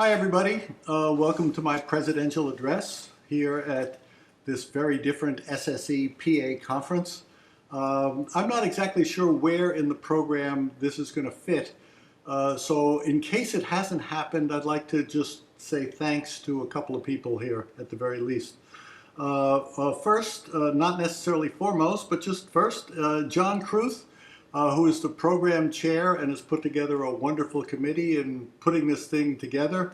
Hi everybody, welcome to my presidential address here at this very different SSE PA conference. I'm not exactly sure where in the program this is going to fit, so in case it hasn't happened, I'd like to just say thanks to a couple of people here at the very least. First, not necessarily foremost, but just first, John Kruth, who is the program chair and has put together a wonderful committee in putting this thing together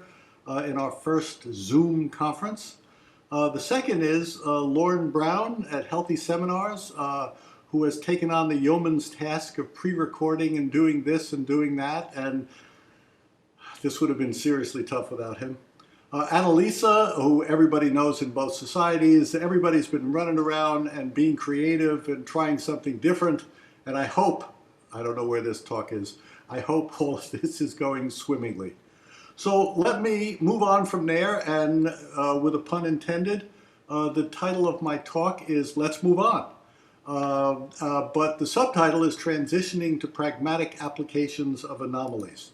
in our first Zoom conference. The second is Lauren Brown at Healthy Seminars, who has taken on the yeoman's task of pre-recording and doing this and doing that, and this would have been seriously tough without him. Anomalies, who everybody knows in both societies. Everybody's been running around and being creative and trying something different. And I hope, I don't know where this talk is, I hope all of this is going swimmingly. So let me move on from there, and with a pun intended, the title of my talk is Let's Move On. But the subtitle is Transitioning to Pragmatic Applications of Anomalies.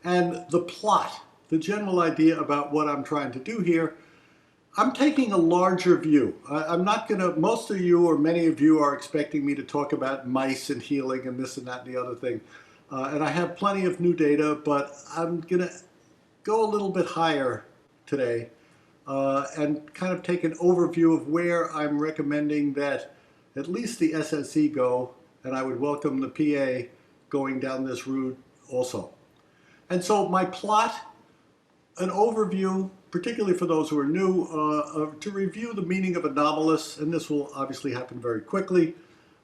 And the plot, the general idea about what I'm trying to do here, I'm taking a larger view. I'm not going to, most of you or many of you are expecting me to talk about mice and healing and this and that and the other thing. And I have plenty of new data, but I'm going to go a little bit higher today and kind of take an overview of where I'm recommending that at least the SSE go, and I would welcome the PA going down this route also. And so my plot, an overview, particularly for those who are new, to review the meaning of anomalous, and this will obviously happen very quickly,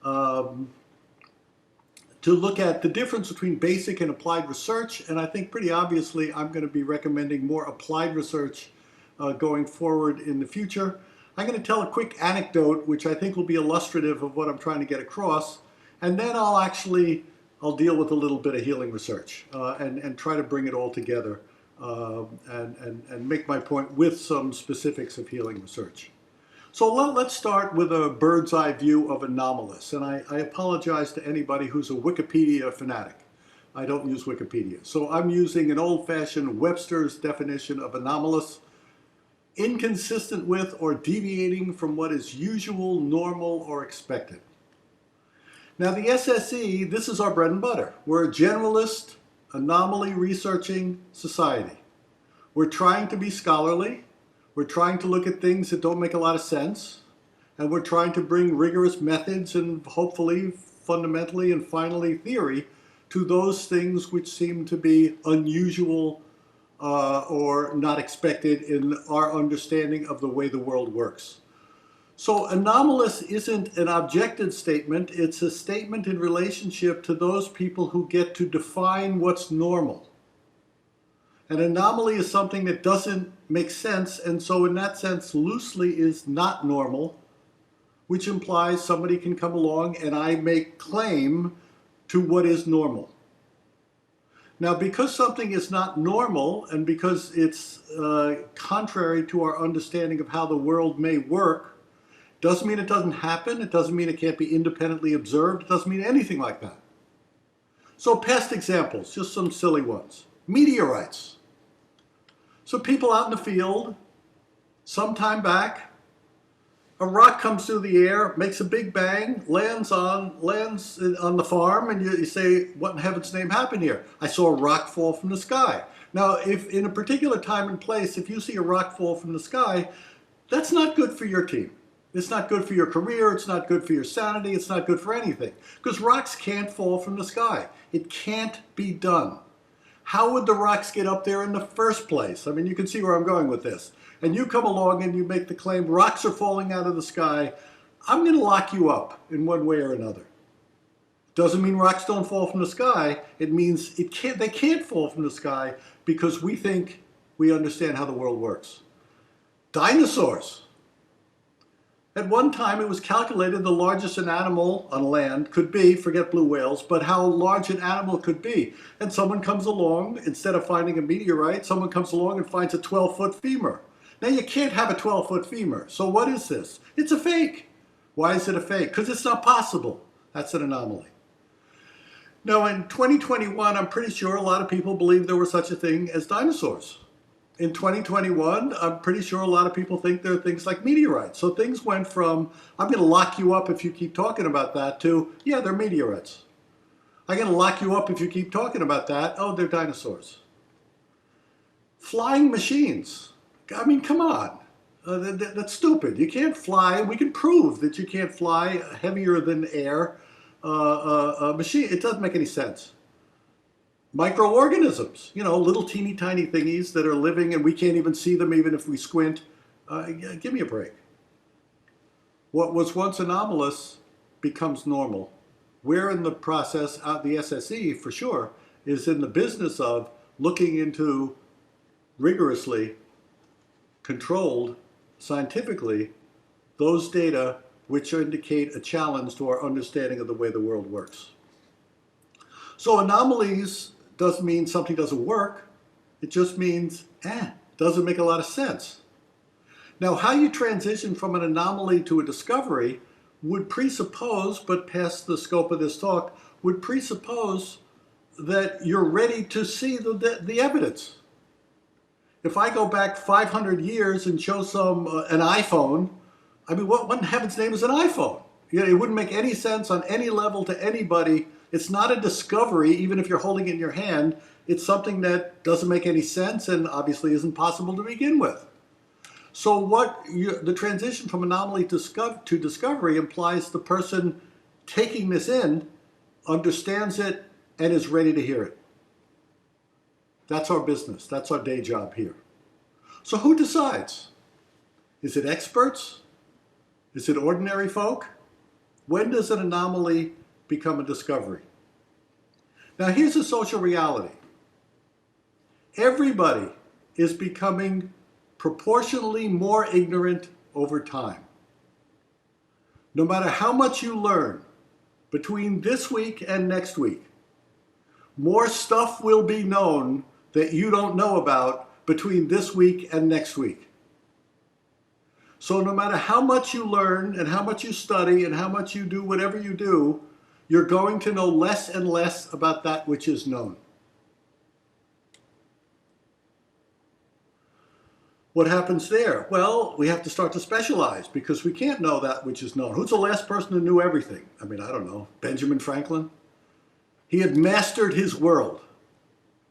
to look at the difference between basic and applied research, and I think pretty obviously I'm going to be recommending more applied research going forward in the future. I'm going to tell a quick anecdote which I think will be illustrative of what I'm trying to get across, and then I'll deal with a little bit of healing research and try to bring it all together. And make my point with some specifics of healing research. So let's start with a bird's eye view of anomalous. And I apologize to anybody who's a Wikipedia fanatic. I don't use Wikipedia. So I'm using an old-fashioned Webster's definition of anomalous: inconsistent with or deviating from what is usual, normal, or expected. Now the SSE, this is our bread and butter. We're a generalist, anomaly researching society. We're trying to be scholarly. We're trying to look at things that don't make a lot of sense. And we're trying to bring rigorous methods and hopefully, fundamentally, and finally theory to those things which seem to be unusual or not expected in our understanding of the way the world works. So anomalous isn't an objective statement, it's a statement in relationship to those people who get to define what's normal. An anomaly is something that doesn't make sense, and so in that sense loosely is not normal, which implies somebody can come along and I make claim to what is normal. Now because something is not normal and because it's contrary to our understanding of how the world may work, doesn't mean it doesn't happen, it doesn't mean it can't be independently observed, it doesn't mean anything like that. So past examples, just some silly ones. Meteorites. So people out in the field, some time back, a rock comes through the air, makes a big bang, lands on the farm, and you say, what in heaven's name happened here? I saw a rock fall from the sky. Now, if in a particular time and place, if you see a rock fall from the sky, that's not good for your team. It's not good for your career, it's not good for your sanity, it's not good for anything. Because rocks can't fall from the sky. It can't be done. How would the rocks get up there in the first place? I mean, you can see where I'm going with this. And you come along and you make the claim, rocks are falling out of the sky. I'm going to lock you up in one way or another. Doesn't mean rocks don't fall from the sky. It means they can't fall from the sky because we think we understand how the world works. Dinosaurs. At one time, it was calculated the largest an animal on land could be, forget blue whales, but how large an animal could be. And someone comes along, instead of finding a meteorite, someone comes along and finds a 12-foot femur. Now, you can't have a 12-foot femur. So what is this? It's a fake. Why is it a fake? Because it's not possible. That's an anomaly. Now, in 2021, I'm pretty sure a lot of people believe there was such a thing as dinosaurs. In 2021, I'm pretty sure a lot of people think there are things like meteorites. So things went from, I'm going to lock you up if you keep talking about that, to, yeah, they're meteorites. I'm going to lock you up if you keep talking about that. Oh, they're dinosaurs. Flying machines. I mean, come on. That's stupid. You can't fly. We can prove that you can't fly heavier than air machine. It doesn't make any sense. Microorganisms, little teeny tiny thingies that are living and we can't even see them even if we squint. Give me a break. What was once anomalous becomes normal. We're in the process, the SSE for sure, is in the business of looking into rigorously controlled scientifically those data which indicate a challenge to our understanding of the way the world works. So anomalies doesn't mean something doesn't work. It just means, doesn't make a lot of sense. Now, how you transition from an anomaly to a discovery would presuppose, but past the scope of this talk, would presuppose that you're ready to see the evidence. If I go back 500 years and show an iPhone, I mean, what in heaven's name is an iPhone? It wouldn't make any sense on any level to anybody. It's not a discovery, even if you're holding it in your hand. It's something that doesn't make any sense and obviously isn't possible to begin with. So the transition from anomaly to discovery implies the person taking this in understands it and is ready to hear it. That's our business. That's our day job here. So who decides? Is it experts? Is it ordinary folk? When does an anomaly become a discovery? Now here's a social reality. Everybody is becoming proportionally more ignorant over time. No matter how much you learn between this week and next week, more stuff will be known that you don't know about between this week and next week. So no matter how much you learn and how much you study and how much you do whatever you do, you're going to know less and less about that which is known. What happens there? Well, we have to start to specialize because we can't know that which is known. Who's the last person who knew everything? I mean, I don't know. Benjamin Franklin? He had mastered his world.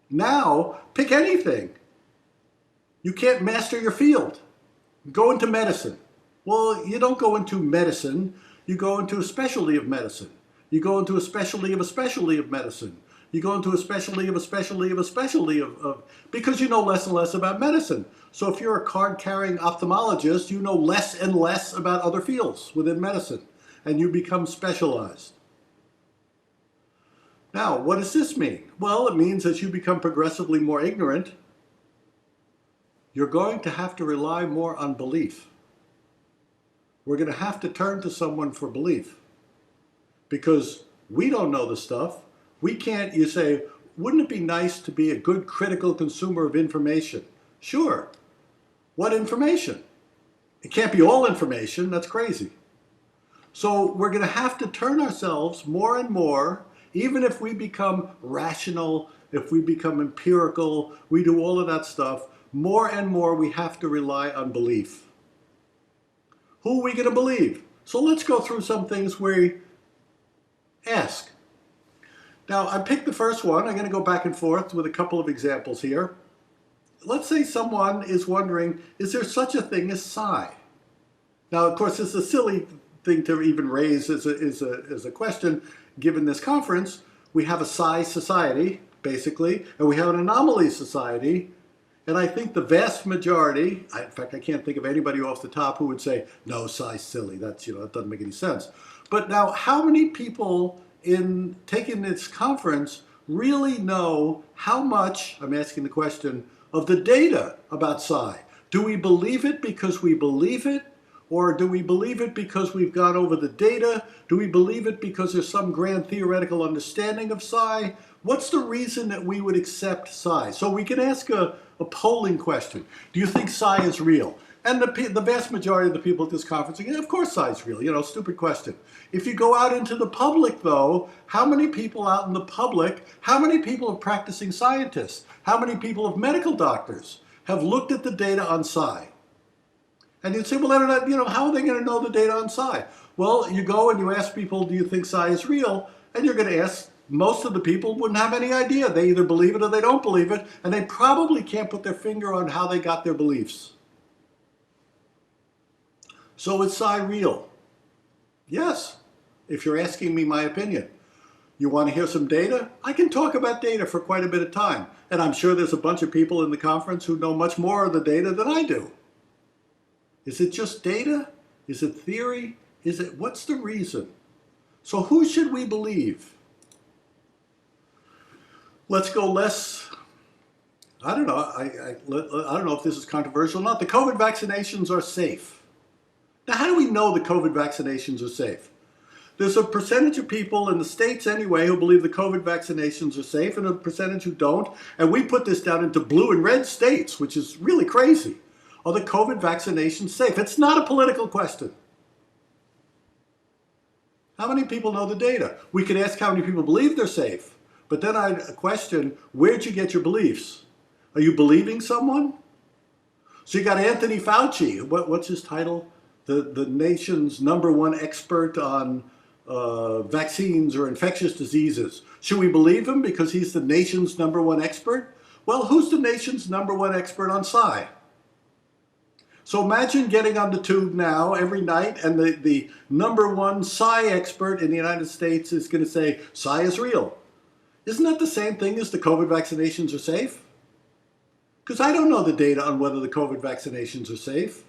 Now, pick anything. You can't master your field. Go into medicine. Well, you don't go into medicine. You go into a specialty of medicine. You go into a specialty of a specialty of medicine. You go into a specialty of a specialty of a specialty of because you know less and less about medicine. So if you're a card-carrying ophthalmologist, you know less and less about other fields within medicine, and you become specialized. Now, what does this mean? Well, it means as you become progressively more ignorant, you're going to have to rely more on belief. We're going to have to turn to someone for belief because we don't know the stuff. We can't, you say, wouldn't it be nice to be a good critical consumer of information? Sure. What information? It can't be all information. That's crazy. So we're going to have to turn ourselves more and more, even if we become rational, if we become empirical, we do all of that stuff, more and more we have to rely on belief. Who are we going to believe? So let's go through some things we ask. Now, I picked the first one. I'm going to go back and forth with a couple of examples here. Let's say someone is wondering, is there such a thing as psi? Now, of course, it's a silly thing to even raise as a question. Given this conference, we have a psi society, basically, and we have an anomaly society. And I think the vast majority, in fact, I can't think of anybody off the top who would say, no, psi's silly. That's, that doesn't make any sense. But now, how many people in taking this conference really know how much, I'm asking the question, of the data about psi? Do we believe it because we believe it? Or do we believe it because we've gone over the data? Do we believe it because there's some grand theoretical understanding of psi? What's the reason that we would accept psi? So we can ask a polling question. Do you think psi is real? And the vast majority of the people at this conference are, of course psi is real, stupid question. If you go out into the public though, how many people out in the public, how many people are practicing scientists? How many people are medical doctors? have looked at the data on psi. And you'd say, well, they're not, how are they going to know the data on psi? Well, you go and you ask people, do you think psi is real? And you're going to ask, most of the people wouldn't have any idea. They either believe it or they don't believe it, and they probably can't put their finger on how they got their beliefs. So is psi real? Yes, if you're asking me my opinion. You want to hear some data? I can talk about data for quite a bit of time. And I'm sure there's a bunch of people in the conference who know much more of the data than I do. Is it just data? Is it theory? What's the reason? So who should we believe? Let's go less, I don't know, I don't know if this is controversial or not. The COVID vaccinations are safe. Now, how do we know the COVID vaccinations are safe? There's a percentage of people in the States anyway who believe the COVID vaccinations are safe and a percentage who don't. And we put this down into blue and red states, which is really crazy. Are the COVID vaccinations safe? It's not a political question. How many people know the data? We could ask how many people believe they're safe. But then I'd question, where'd you get your beliefs? Are you believing someone? So you got Anthony Fauci. What's his title? The nation's #1 expert on vaccines or infectious diseases. Should we believe him because he's the nation's #1 expert? Well, who's the nation's #1 expert on psi? So imagine getting on the tube now every night and the #1 psi expert in the United States is going to say, psi is real. Isn't that the same thing as the COVID vaccinations are safe? Because I don't know the data on whether the COVID vaccinations are safe.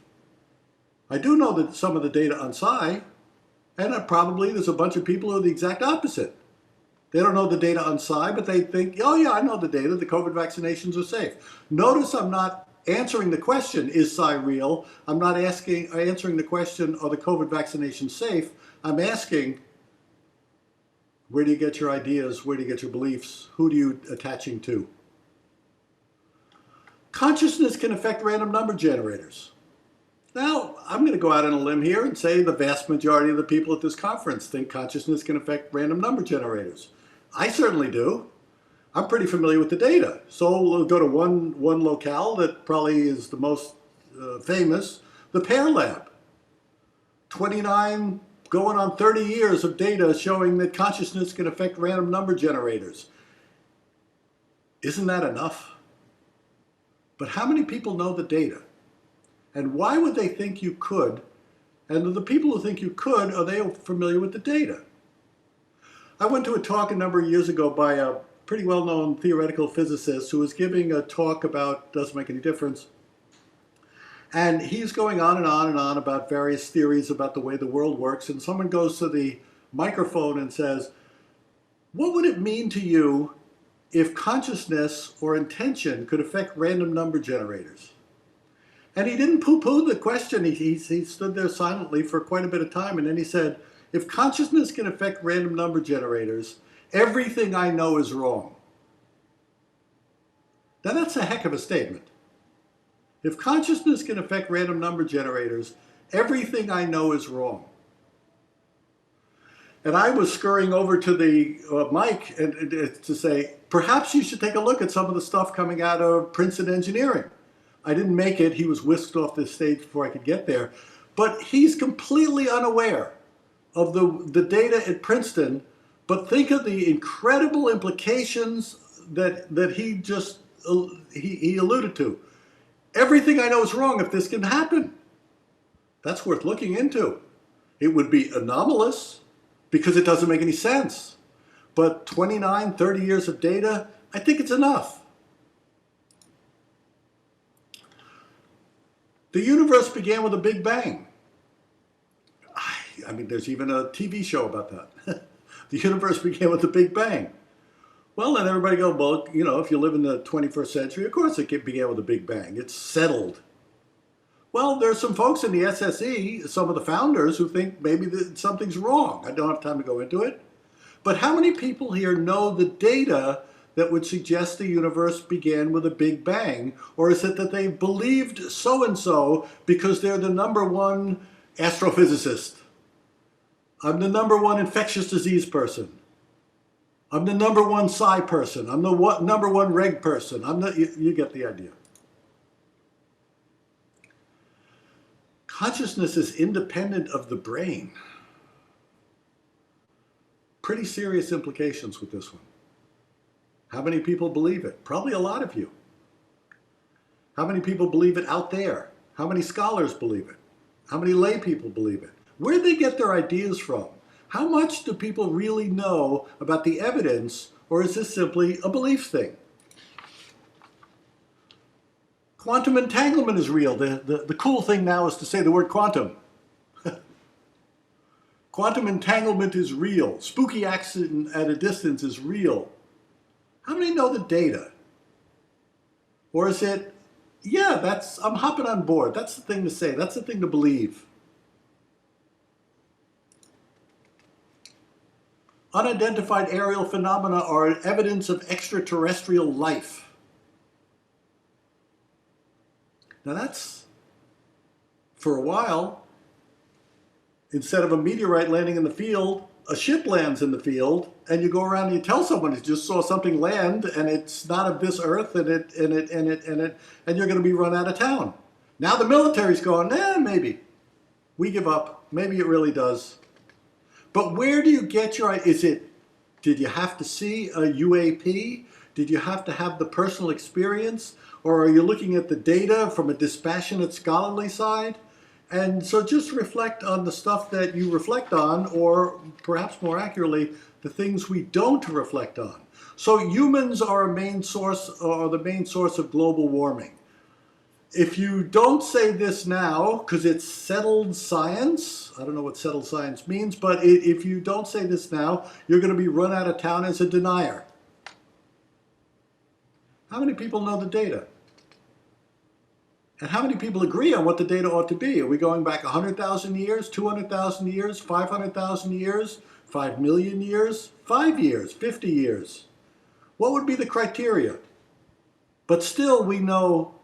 I do know that some of the data on psi, and probably there's a bunch of people who are the exact opposite. They don't know the data on psi, but they think, oh yeah, I know the data, the COVID vaccinations are safe. Notice I'm not answering the question, is psi real? I'm not answering the question, are the COVID vaccinations safe? I'm asking, where do you get your ideas? Where do you get your beliefs? Who do you attaching to? Consciousness can affect random number generators. Now, I'm going to go out on a limb here and say the vast majority of the people at this conference think consciousness can affect random number generators. I certainly do. I'm pretty familiar with the data. So we'll go to one locale that probably is the most famous, the Pear Lab. 29 going on 30 years of data showing that consciousness can affect random number generators. Isn't that enough? But how many people know the data? And why would they think you could? And the people who think you could, are they familiar with the data? I went to a talk a number of years ago by a pretty well-known theoretical physicist who was giving a talk about, doesn't make any difference. And he's going on and on and on about various theories about the way the world works. And someone goes to the microphone and says, what would it mean to you if consciousness or intention could affect random number generators? And he didn't poo-poo the question. He stood there silently for quite a bit of time. And then he said, if consciousness can affect random number generators, everything I know is wrong. Now that's a heck of a statement. If consciousness can affect random number generators, everything I know is wrong. And I was scurrying over to the mic to say, perhaps you should take a look at some of the stuff coming out of Princeton Engineering. I didn't make it. He was whisked off the stage before I could get there. But he's completely unaware of the data at Princeton. But think of the incredible implications that he just he alluded to. Everything I know is wrong if this can happen. That's worth looking into. It would be anomalous because it doesn't make any sense. But 29, 30 years of data, I think it's enough. The universe began with a Big Bang. I mean, there's even a TV show about that. The universe began with a Big Bang. Well, then everybody goes, well, you know, if you live in the 21st century, of course it began with a Big Bang. It's settled. Well, there's some folks in the SSE, some of the founders, who think maybe that something's wrong. I don't have time to go into it. But how many people here know the data that would suggest the universe began with a Big Bang? Or is it that they believed so-and-so because they're the #1 astrophysicist? I'm the #1 infectious disease person. I'm the #1 psi person. I'm the #1 reg person. You get the idea. Consciousness is independent of the brain. Pretty serious implications with this one. How many people believe it? Probably a lot of you. How many people believe it out there? How many scholars believe it? How many lay people believe it? Where do they get their ideas from? How much do people really know about the evidence, or is this simply a belief thing? Quantum entanglement is real. The cool thing now is to say the word quantum. Quantum entanglement is real. Spooky accident at a distance is real. How many know the data? Or is it, yeah, I'm hopping on board. That's the thing to say. That's the thing to believe. Unidentified aerial phenomena are evidence of extraterrestrial life. Now that's, for a while, instead of a meteorite landing in the field, a ship lands in the field, and you go around and you tell someone you just saw something land, and it's not of this earth, and you're going to be run out of town. Now the military's going, maybe. We give up. Maybe it really does. But where do you get your, did you have to see a UAP? Did you have to have the personal experience? Or are you looking at the data from a dispassionate scholarly side? And so just reflect on the stuff that you reflect on, or perhaps more accurately, the things we don't reflect on. So humans are the main source of global warming. If you don't say this now, because it's settled science, I don't know what settled science means, but if you don't say this now, you're going to be run out of town as a denier. How many people know the data? And how many people agree on what the data ought to be? Are we going back 100,000 years, 200,000 years, 500,000 years, 5 million years, 5 years, 50 years? What would be the criteria? But still we know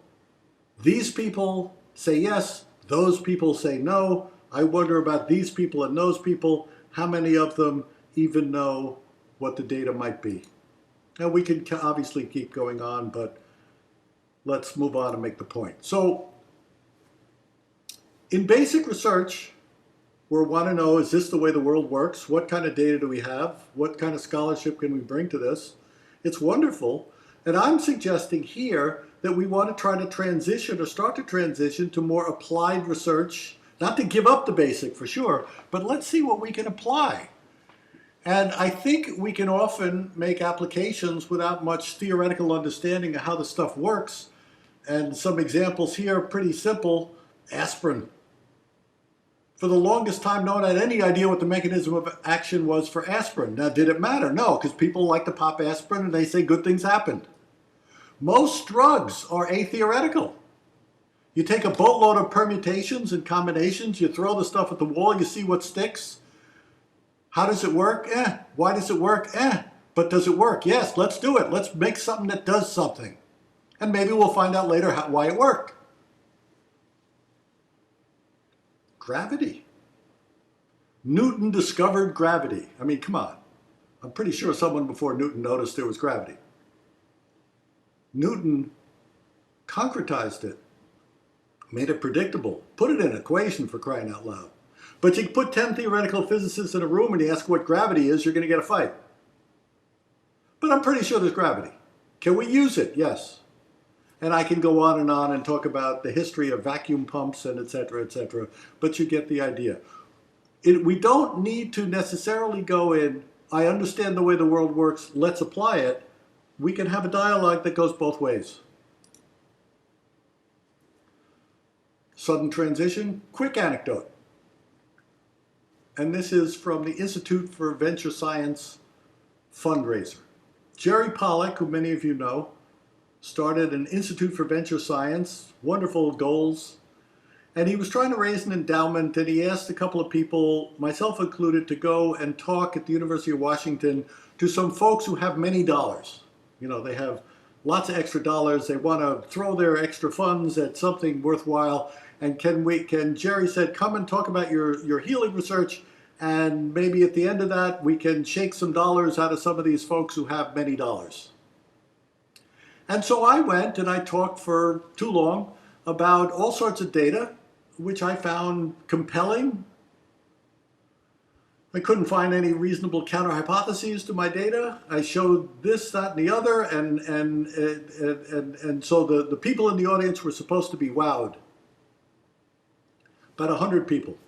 these people say yes, those people say no. I wonder about these people and those people. How many of them even know what the data might be? Now we can obviously keep going on, but let's move on and make the point. So in basic research, we want to know, is this the way the world works? What kind of data do we have? What kind of scholarship can we bring to this? It's wonderful. And I'm suggesting here that we want to try to transition or start to transition to more applied research, not to give up the basic for sure, but let's see what we can apply. And I think we can often make applications without much theoretical understanding of how the stuff works. And some examples here, pretty simple. Aspirin. For the longest time, no one had any idea what the mechanism of action was for aspirin. Now, did it matter? No, because people like to pop aspirin and they say good things happened. Most drugs are atheoretical. You take a boatload of permutations and combinations, you throw the stuff at the wall, you see what sticks. How does it work? Why does it work? But does it work? Yes, let's do it. Let's make something that does something. And maybe we'll find out later why it worked. Gravity. Newton discovered gravity. I mean, come on. I'm pretty sure someone before Newton noticed there was gravity. Newton concretized it, made it predictable, put it in an equation, for crying out loud. But you put 10 theoretical physicists in a room and you ask what gravity is, you're going to get a fight. But I'm pretty sure there's gravity. Can we use it? Yes. And I can go on and talk about the history of vacuum pumps and et cetera, but you get the idea. We don't need to necessarily go in, I understand the way the world works, let's apply it. We can have a dialogue that goes both ways. Sudden transition, quick anecdote. And this is from the Institute for Venture Science fundraiser. Jerry Pollack, who many of you know, started an Institute for Venture Science, wonderful goals, and he was trying to raise an endowment, and he asked a couple of people, myself included, to go and talk at the University of Washington to some folks who have many dollars. You know, they have lots of extra dollars, they want to throw their extra funds at something worthwhile, and Jerry said, come and talk about your healing research, and maybe at the end of that, we can shake some dollars out of some of these folks who have many dollars. And so I went and I talked for too long about all sorts of data, which I found compelling. I couldn't find any reasonable counter-hypotheses to my data. I showed this, that, and the other, and so the people in the audience were supposed to be wowed. About 100 people.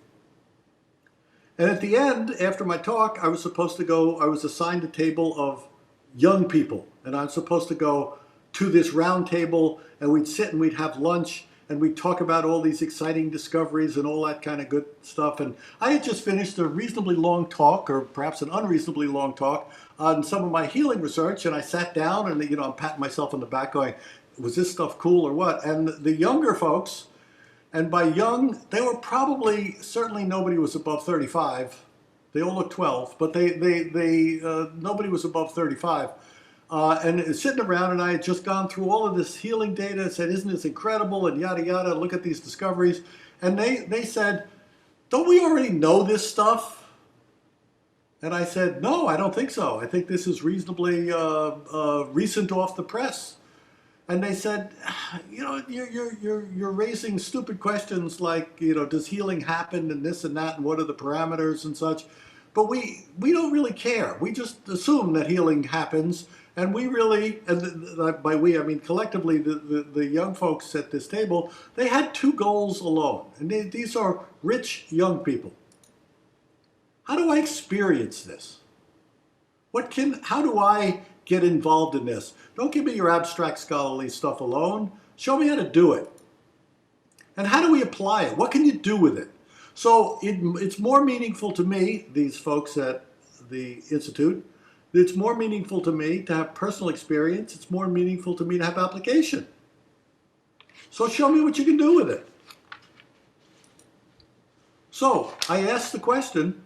And at the end, after my talk, I was assigned a table of young people, and I was supposed to go to this round table, and we'd sit and we'd have lunch, and we'd talk about all these exciting discoveries and all that kind of good stuff. And I had just finished a reasonably long talk, or perhaps an unreasonably long talk, on some of my healing research, and I sat down and, you know, I'm patting myself on the back going, was this stuff cool or what? And the younger folks, and by young, they were probably, certainly nobody was above 35. They all looked 12, but nobody was above 35. And sitting around, and I had just gone through all of this healing data, said, isn't this incredible, and yada, yada, look at these discoveries. And they said, don't we already know this stuff? And I said, no, I don't think so. I think this is reasonably recent off the press. And they said, you know, you're raising stupid questions like, you know, does healing happen and this and that and what are the parameters and such. But we don't really care. We just assume that healing happens. And we really, and by we, I mean collectively, the young folks at this table, they had two goals alone. And these are rich young people. How do I experience this? How do I get involved in this? Don't give me your abstract scholarly stuff alone. Show me how to do it. And how do we apply it? What can you do with it? So it's more meaningful to me, these folks at the Institute, it's more meaningful to me to have personal experience. It's more meaningful to me to have application. So show me what you can do with it. So I asked the question,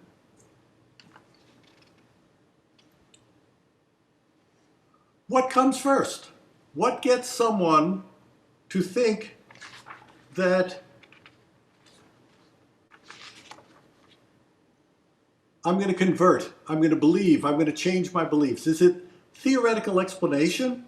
what comes first? What gets someone to think that I'm going to convert, I'm going to believe, I'm going to change my beliefs? Is it theoretical explanation?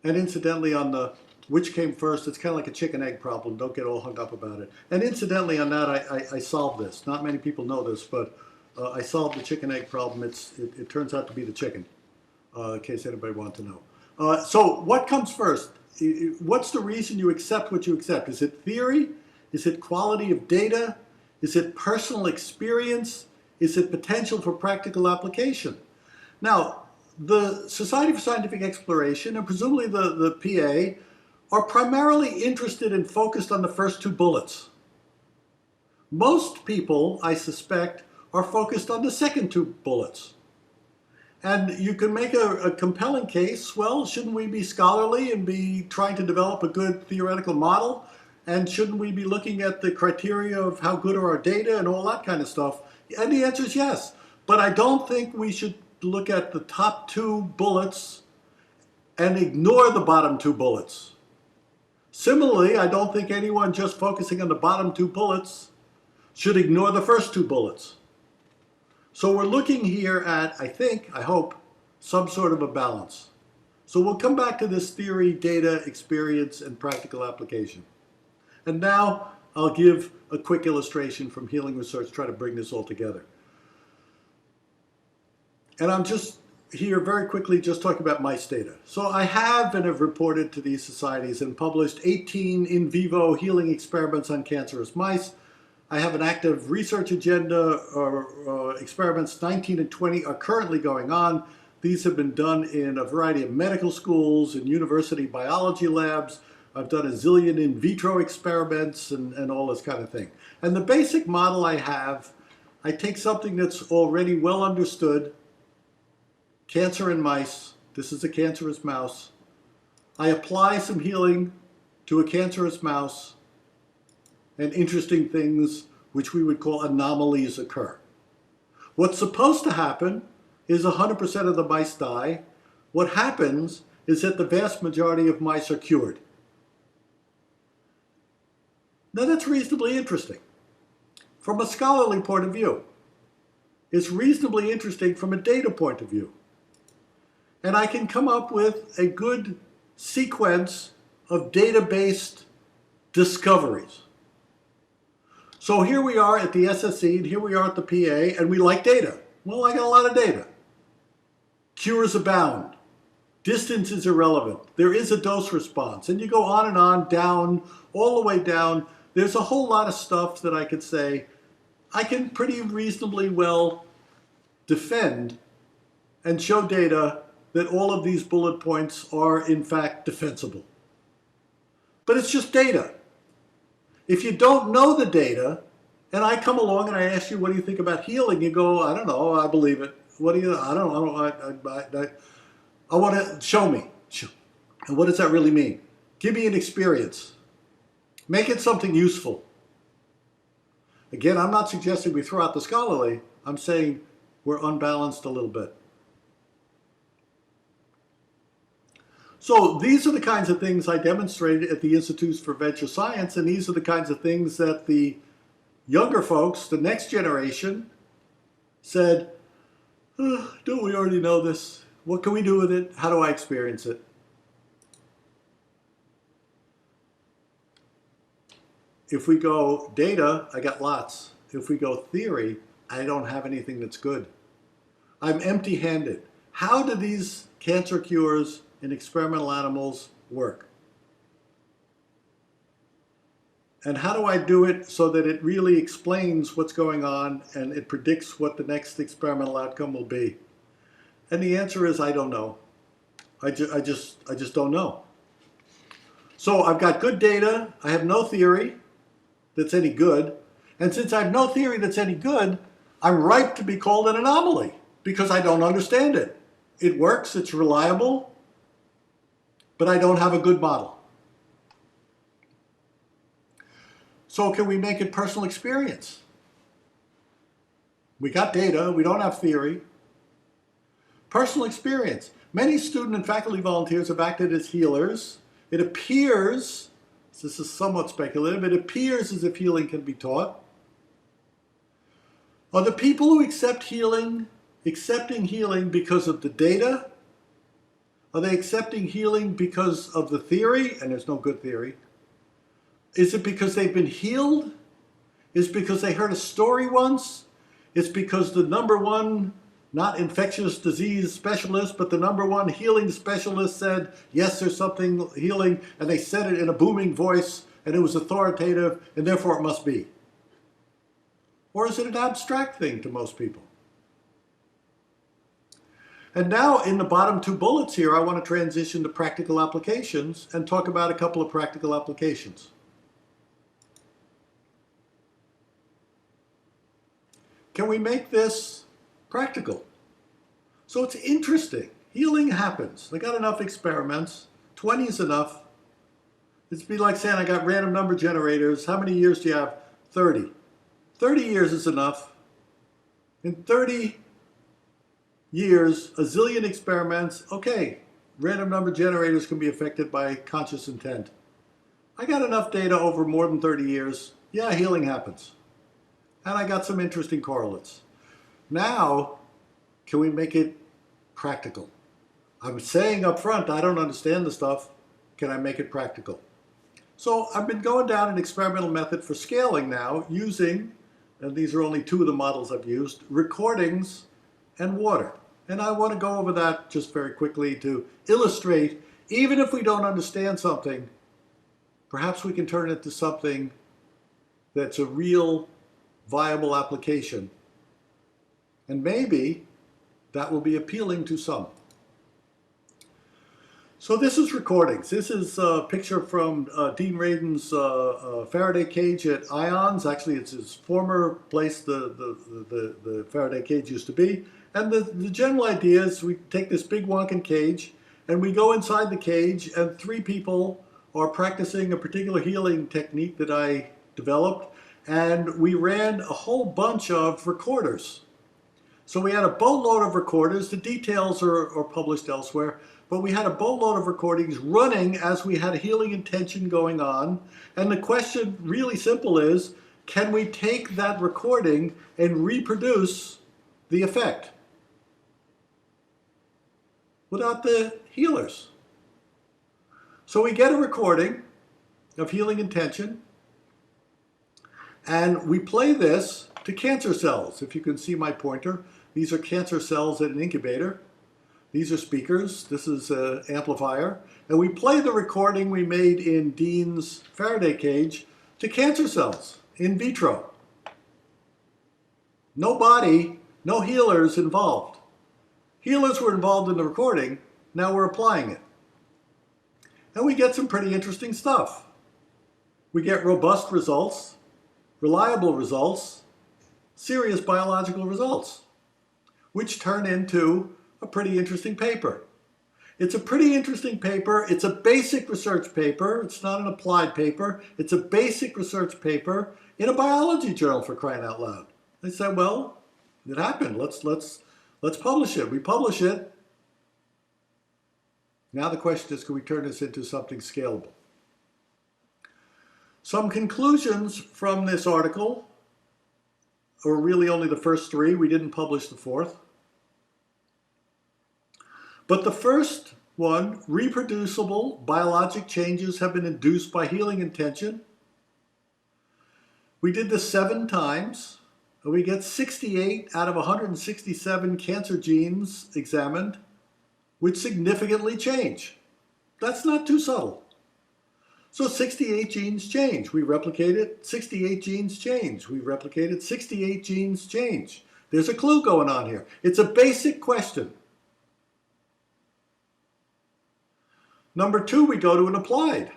And incidentally, on the which came first, it's kind of like a chicken-egg problem. Don't get all hung up about it. And incidentally, on that, I solved this. Not many people know this, but I solved the chicken-egg problem. It turns out to be the chicken, in case anybody wants to know. So what comes first? What's the reason you accept what you accept? Is it theory? Is it quality of data? Is it personal experience? Is it potential for practical application? Now, the Society for Scientific Exploration, and presumably the PA, are primarily interested and focused on the first two bullets. Most people, I suspect, are focused on the second two bullets. And you can make a compelling case, well, shouldn't we be scholarly and be trying to develop a good theoretical model? And shouldn't we be looking at the criteria of how good are our data and all that kind of stuff? And the answer is yes. But I don't think we should look at the top two bullets and ignore the bottom two bullets. Similarly, I don't think anyone just focusing on the bottom two bullets should ignore the first two bullets. So we're looking here at, I hope, some sort of a balance. So we'll come back to this theory, data, experience, and practical application. And now I'll give a quick illustration from healing research, try to bring this all together. And I'm just here very quickly just talking about mice data. So I have and have reported to these societies and published 18 in vivo healing experiments on cancerous mice. I have an active research agenda. Experiments 19 and 20 are currently going on. These have been done in a variety of medical schools and university biology labs. I've done a zillion in vitro experiments and all this kind of thing. And the basic model I have, I take something that's already well understood, cancer in mice. This is a cancerous mouse. I apply some healing to a cancerous mouse, and interesting things which we would call anomalies occur. What's supposed to happen is 100% of the mice die. What happens is that the vast majority of mice are cured. Now that's reasonably interesting from a scholarly point of view. It's reasonably interesting from a data point of view. And I can come up with a good sequence of data-based discoveries. So here we are at the SSE, and here we are at the PA, and we like data. Well, I got a lot of data. Cures abound. Distance is irrelevant. There is a dose response. And you go on, down, all the way down. There's a whole lot of stuff that I could say I can pretty reasonably well defend and show data that all of these bullet points are in fact defensible. But it's just data. If you don't know the data, and I come along and I ask you, what do you think about healing? You go, I don't know, I believe it. What do you, I don't know, I want to, show me. And what does that really mean? Give me an experience. Make it something useful. Again, I'm not suggesting we throw out the scholarly. I'm saying we're unbalanced a little bit. So these are the kinds of things I demonstrated at the Institutes for Venture Science, and these are the kinds of things that the younger folks, the next generation, said, oh, don't we already know this? What can we do with it? How do I experience it? If we go data, I got lots. If we go theory, I don't have anything that's good. I'm empty-handed. How do these cancer cures in experimental animals work? And how do I do it so that it really explains what's going on and it predicts what the next experimental outcome will be? And the answer is, I don't know. I just don't know. So I've got good data. I have no theory that's any good. And since I have no theory that's any good, I'm ripe to be called an anomaly because I don't understand it. It works, it's reliable, but I don't have a good model. So can we make it personal experience? We got data, we don't have theory. Personal experience. Many student and faculty volunteers have acted as healers. It appears, this is somewhat speculative, it appears as if healing can be taught. Are the people who accept healing accepting healing because of the data? Are they accepting healing because of the theory? And there's no good theory. Is it because they've been healed? Is it because they heard a story once? It's because the #1, not infectious disease specialist, but the #1 healing specialist said, yes, there's something healing, and they said it in a booming voice, and it was authoritative, and therefore it must be? Or is it an abstract thing to most people? And now in the bottom 2 bullets here, I want to transition to practical applications and talk about a couple of practical applications. Can we make this practical? So it's interesting. Healing happens. I got enough experiments. 20 is enough. It'd be like saying I got random number generators. How many years do you have? 30. 30 years is enough. In 30 years, a zillion experiments. Okay, random number generators can be affected by conscious intent. I got enough data over more than 30 years. Yeah, healing happens. And I got some interesting correlates. Now, can we make it practical? I'm saying up front, I don't understand the stuff. Can I make it practical? So I've been going down an experimental method for scaling now using, and these are only 2 of the models I've used, recordings and water. And I want to go over that just very quickly to illustrate, even if we don't understand something, perhaps we can turn it into something that's a real viable application. And maybe that will be appealing to some. So this is recordings. This is a picture from Dean Radin's Faraday cage at IONS. Actually, it's his former place the Faraday cage used to be. And the general idea is we take this big wonkin cage and we go inside the cage and 3 people are practicing a particular healing technique that I developed. And we ran a whole bunch of recorders. So we had a boatload of recorders. The details are published elsewhere. But we had a boatload of recordings running as we had a healing intention going on. And the question, really simple, is, can we take that recording and reproduce the effect without the healers? So we get a recording. of healing intention. And we play this to cancer cells. If you can see my pointer, these are cancer cells in an incubator. These are speakers. This is an amplifier. And we play the recording we made in Dean's Faraday cage to cancer cells in vitro. No body, no healers involved. Healers were involved in the recording. Now we're applying it. And we get some pretty interesting stuff. We get robust results, reliable results, serious biological results, which turn into a pretty interesting paper. It's a pretty interesting paper. It's a basic research paper. It's not an applied paper. It's a basic research paper in a biology journal, for crying out loud. They said, well, it happened. Let's publish it. We publish it. Now the question is, can we turn this into something scalable? Some conclusions from this article, or really only the first three. We didn't publish the fourth. But the first one, reproducible biologic changes have been induced by healing intention. We did this 7 times, and we get 68 out of 167 cancer genes examined, which significantly change. That's not too subtle. So 68 genes change. We replicate it, 68 genes change. We replicate it, 68 genes change. There's a clue going on here. It's a basic question. Number 2, we go to an applied.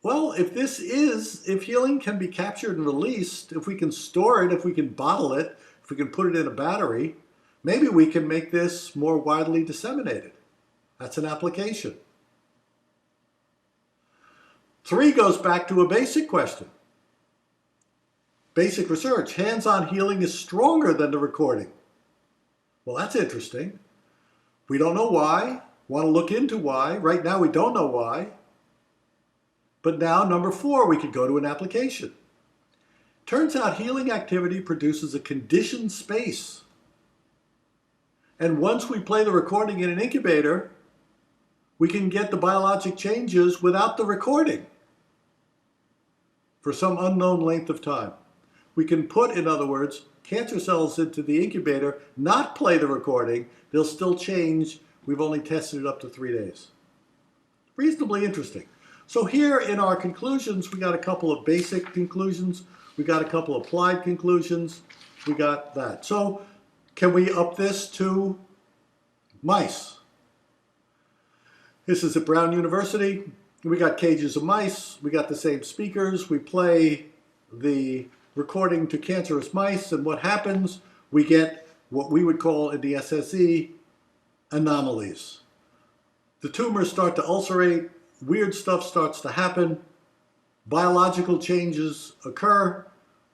Well, if healing can be captured and released, if we can store it, if we can bottle it, if we can put it in a battery, maybe we can make this more widely disseminated. That's an application. 3 goes back to a basic question. Basic research. Hands-on healing is stronger than the recording. Well, that's interesting. We don't know why. Want to look into why. Right now we don't know why. But now, number 4, we could go to an application. Turns out healing activity produces a conditioned space. And once we play the recording in an incubator, we can get the biologic changes without the recording for some unknown length of time. We can put, in other words, cancer cells into the incubator, not play the recording. They'll still change. We've only tested it up to 3 days. Reasonably interesting. So here in our conclusions, we got a couple of basic conclusions. We got a couple of applied conclusions. We got that. So can we up this to mice? This is at Brown University. We got cages of mice. We got the same speakers. We play the recording to cancerous mice. And what happens? We get what we would call in the SSE anomalies. The tumors start to ulcerate. Weird stuff starts to happen. Biological changes occur.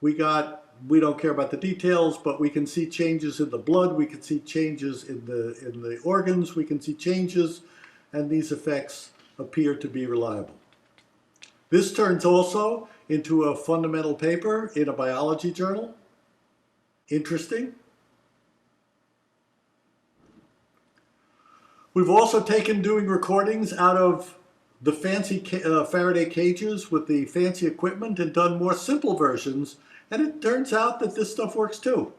We don't care about the details, but we can see changes in the blood. We can see changes in the organs. We can see changes, and these effects appear to be reliable. This turns also into a fundamental paper in a biology journal. Interesting. We've also taken doing recordings out of the fancy Faraday cages with the fancy equipment and done more simple versions, and it turns out that this stuff works too.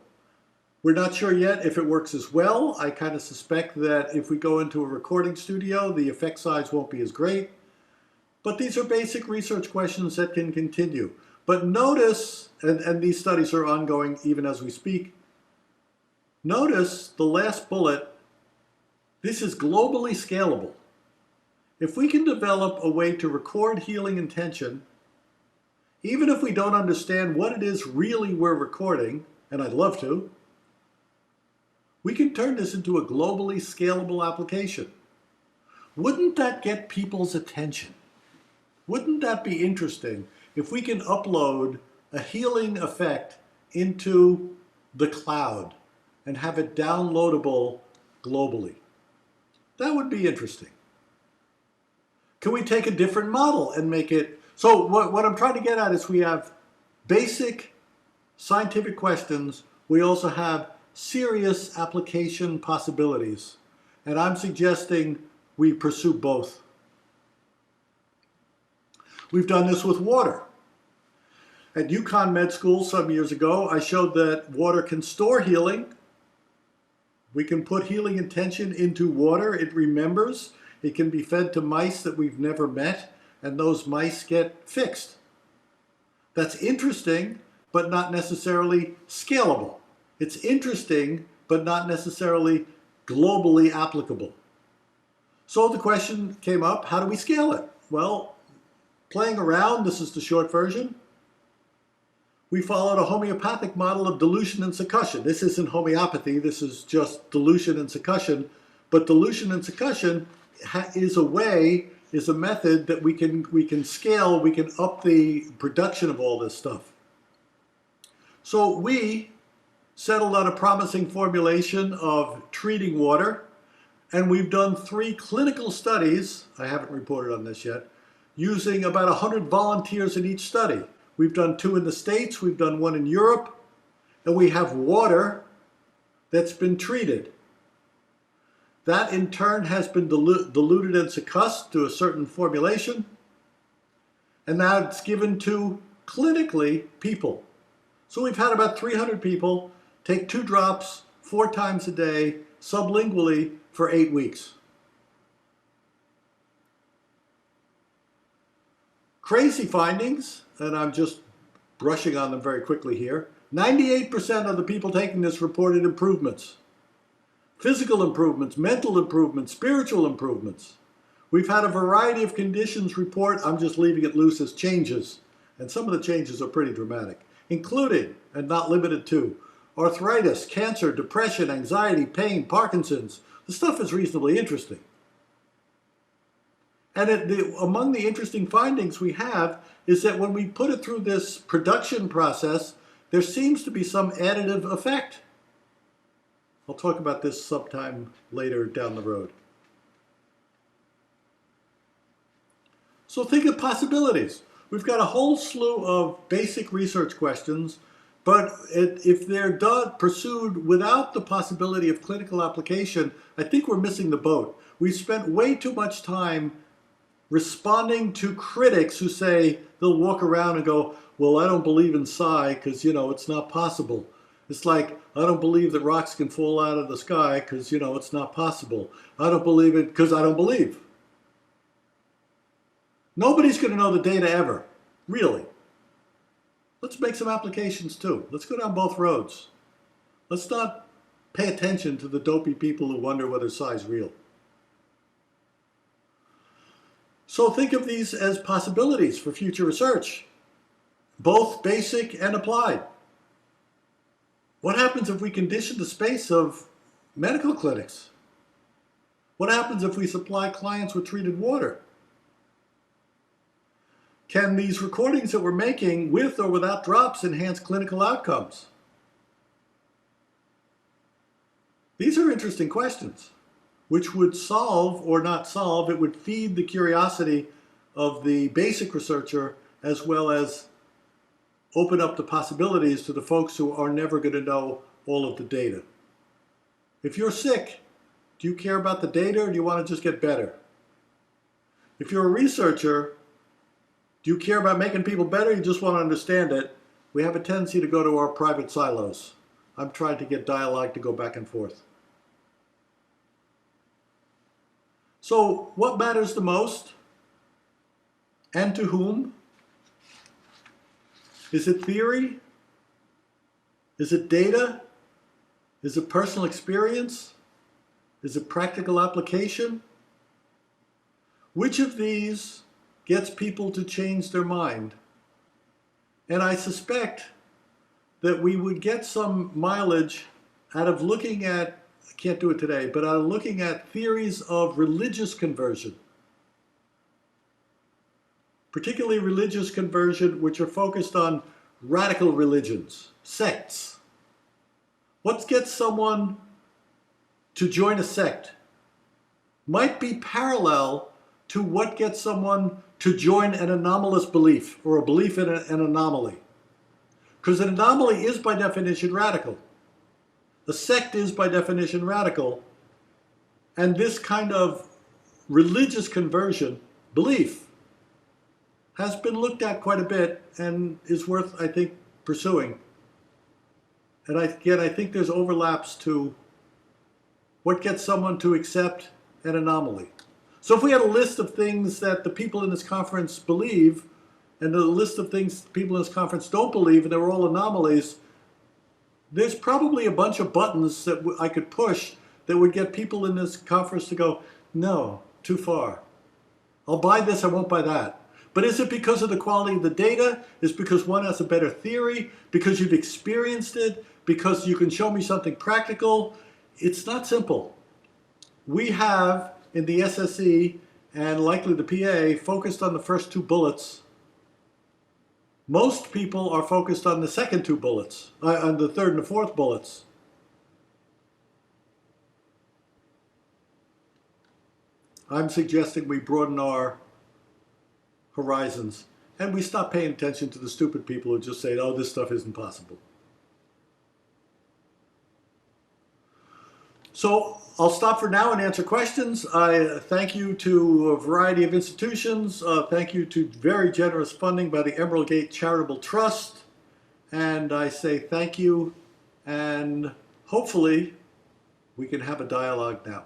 We're not sure yet if it works as well. I kind of suspect that if we go into a recording studio, the effect size won't be as great. But these are basic research questions that can continue. But notice, and these studies are ongoing even as we speak, notice the last bullet. This is globally scalable. If we can develop a way to record healing intention, even if we don't understand what it is really we're recording, and I'd love to, we can turn this into a globally scalable application. Wouldn't that get people's attention? Wouldn't that be interesting if we can upload a healing effect into the cloud and have it downloadable globally? That would be interesting. Can we take a different model and make it? So what I'm trying to get at is we have basic scientific questions. We also have serious application possibilities. And I'm suggesting we pursue both. We've done this with water. At UConn Med School some years ago, I showed that water can store healing. We can put healing intention into water. It remembers. It can be fed to mice that we've never met, and those mice get fixed. That's interesting, but not necessarily scalable. It's interesting, but not necessarily globally applicable. So the question came up, how do we scale it? Well, playing around, this is the short version. We followed a homeopathic model of dilution and succussion. This isn't homeopathy, this is just dilution and succussion. But dilution and succussion is a method that we can scale, we can up the production of all this stuff. So we settled on a promising formulation of treating water, and we've done 3 clinical studies, I haven't reported on this yet, using about 100 volunteers in each study. We've done 2 in the States, we've done 1 in Europe, and we have water that's been treated. That in turn has been diluted and succussed to a certain formulation, and now it's given to clinically people. So we've had about 300 people take 2 drops 4 times a day sublingually for 8 weeks. Crazy findings, and I'm just brushing on them very quickly here. 98% of the people taking this reported improvements. Physical improvements, mental improvements, spiritual improvements. We've had a variety of conditions report, I'm just leaving it loose as changes, and some of the changes are pretty dramatic, including, and not limited to, arthritis, cancer, depression, anxiety, pain, Parkinson's. The stuff is reasonably interesting. And among the interesting findings we have is that when we put it through this production process, there seems to be some additive effect. I'll talk about this sometime later down the road. So think of possibilities. We've got a whole slew of basic research questions, but if they're pursued without the possibility of clinical application, I think we're missing the boat. We've spent way too much time responding to critics who say, they'll walk around and go, well, I don't believe in psi because, it's not possible. It's like, I don't believe that rocks can fall out of the sky because, it's not possible. I don't believe it because I don't believe. Nobody's going to know the data ever, really. Let's make some applications too. Let's go down both roads. Let's not pay attention to the dopey people who wonder whether psi is real. So think of these as possibilities for future research, both basic and applied. What happens if we condition the space of medical clinics? What happens if we supply clients with treated water? Can these recordings that we're making with or without drops enhance clinical outcomes? These are interesting questions, which would solve or not solve, it would feed the curiosity of the basic researcher as well as open up the possibilities to the folks who are never going to know all of the data. If you're sick, do you care about the data or do you want to just get better? If you're a researcher, do you care about making people better or you just want to understand it? We have a tendency to go to our private silos. I'm trying to get dialogue to go back and forth. So what matters the most and to whom? Is it theory? Is it data? Is it personal experience? Is it practical application? Which of these gets people to change their mind? And I suspect that we would get some mileage out of looking at, I can't do it today, but out of looking at theories of religious conversion. Particularly religious conversion, which are focused on radical religions, sects. What gets someone to join a sect might be parallel to what gets someone to join an anomalous belief or a belief in an anomaly. Because an anomaly is by definition radical. A sect is by definition radical. And this kind of religious conversion, belief, has been looked at quite a bit and is worth, I think, pursuing. And again, I think there's overlaps to what gets someone to accept an anomaly. So if we had a list of things that the people in this conference believe, and a list of things people in this conference don't believe, and they were all anomalies, there's probably a bunch of buttons that I could push that would get people in this conference to go, no, too far. I'll buy this, I won't buy that. But is it because of the quality of the data? Is it because one has a better theory? Because you've experienced it? Because you can show me something practical? It's not simple. We have, in the SSE and likely the PA, focused on the first two bullets. Most people are focused on the second two bullets, on the third and the fourth bullets. I'm suggesting we broaden our horizons and we stop paying attention to the stupid people who just say, oh, this stuff isn't possible. So I'll stop for now and answer questions. I thank you to a variety of institutions. Thank you to very generous funding by the Emerald Gate Charitable Trust. And I say thank you, and hopefully we can have a dialogue now.